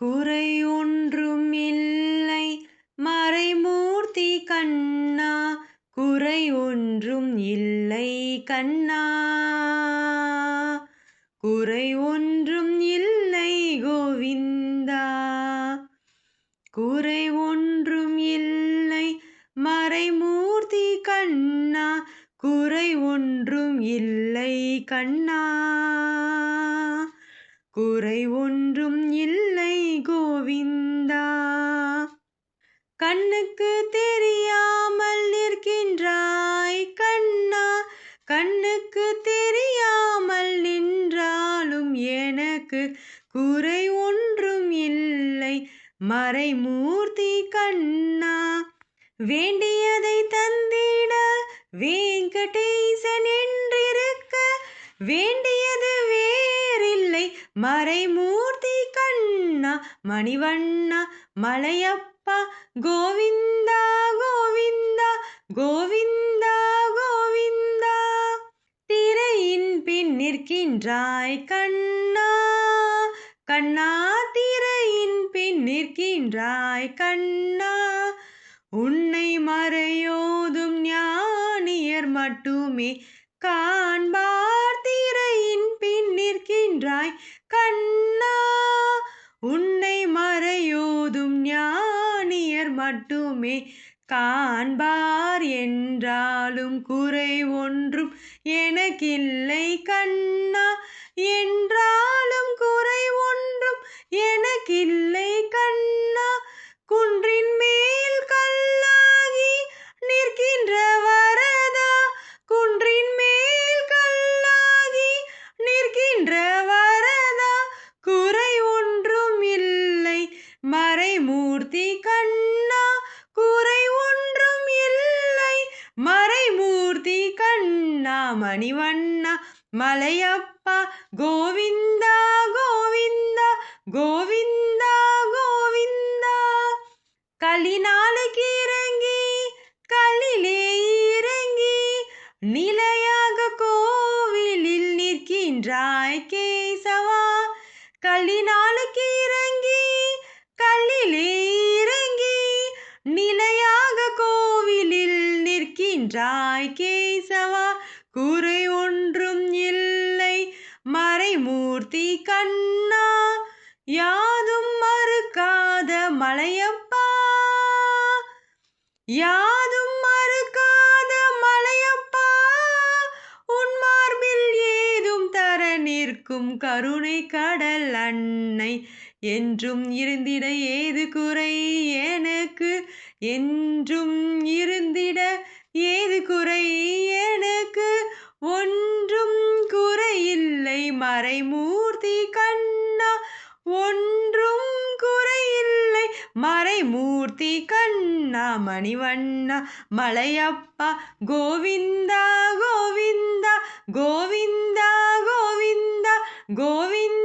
குறை ஒன்றும் இல்லை மறைமூர்த்தி கண்ணா, குறை ஒன்றும் இல்லை கண்ணா, குறை ஒன்றும் இல்லை கோவிந்தா, குறை ஒன்றும் இல்லை மறைமூர்த்தி கண்ணா, குறை ஒன்றும் இல்லை கண்ணா, குறை ஒன்றும் இல்லை கோவிந்தா. கண்ணுக்கு தெரியாமல் நிற்கின்றாய் கண்ணா, கண்ணுக்கு தெரியாமல் நின்றாலும் எனக்கு குறை ஒன்றும் இல்லை மறைமூர்த்தி கண்ணா. வேண்டியதை தந்திட வெங்கடேசன் என்றிருக்க, வேண்டியது வேறில்லை மறைமூர்த்தி கண்ணா. மணிவண்ணா மலையப்பா கோவிந்தா கோவிந்தா கோவிந்தா கோவிந்தா. திரையின் பின் நிற்கின்றாய் கண்ணா, கண்ணா திரையின் பின் நிற்கின்றாய் கண்ணா. உன்னை மறையோதும் ஞானியர் மட்டுமே காண்பார், திரையின் பின் நிற்கின்றாய் கண்ணா. உன்னை மறையோதும் ஞானியர் மட்டுமே காண்பார், என்றாலும் குறை ஒன்றும் எனக்கில்லை கண்ணா, என்றாலும் குறை ஒன்றும் எனக்கில்லை கண்ணா. குன்றின் மேல் கல்லாகி நிற்கின்ற வரதா, குன்றின் மேல் கல்லாகி நிற்கின்ற வரதா, குறை ஒன்றும் இல்லை மறைமூர்த்தி கண்ணா, குறை ஒன்றும் இல்லை மறைமூர்த்தி கண்ணா. மணிவண்ணா மலையப்பா கோவிந்தா கோவிந்தா கோவிந்தா கோவிந்தா. கலினாலுக்கு இறங்கி கல்லிலே இறங்கி நிலையாக கோவிலில் நிற்கின்றாய் கேசவா. கலினாலுக்கு இறங்கி கல்லிலே இறங்கி நிலையாக கோவிலில் நிற்கின்றாய் கேசவா. குறை ஒன்றும் இல்லை மறைமூர்த்தி கண்ணா, யாதும் மறுக்காத மலையப்பா, யாதும் மறுக்காத மலையப்பா. உன் மார்பில் ஏதும் தர நிற்கும் கருணை கடல் அன்னை, என்றும் இருந்திட ஏது குறை எனக்கு, என்றும் இருந்திட ஏது குறை எனக்கு, ஒன்றும் குறையில்லை மறைமூர்த்தி கண்ணா, ஒன்றும் குறையில்லை மறைமூர்த்தி கண்ணா. மணிவண்ணா மலையப்பா கோவிந்தா கோவிந்தா கோவிந்தா கோவிந்தா கோவிந்தா.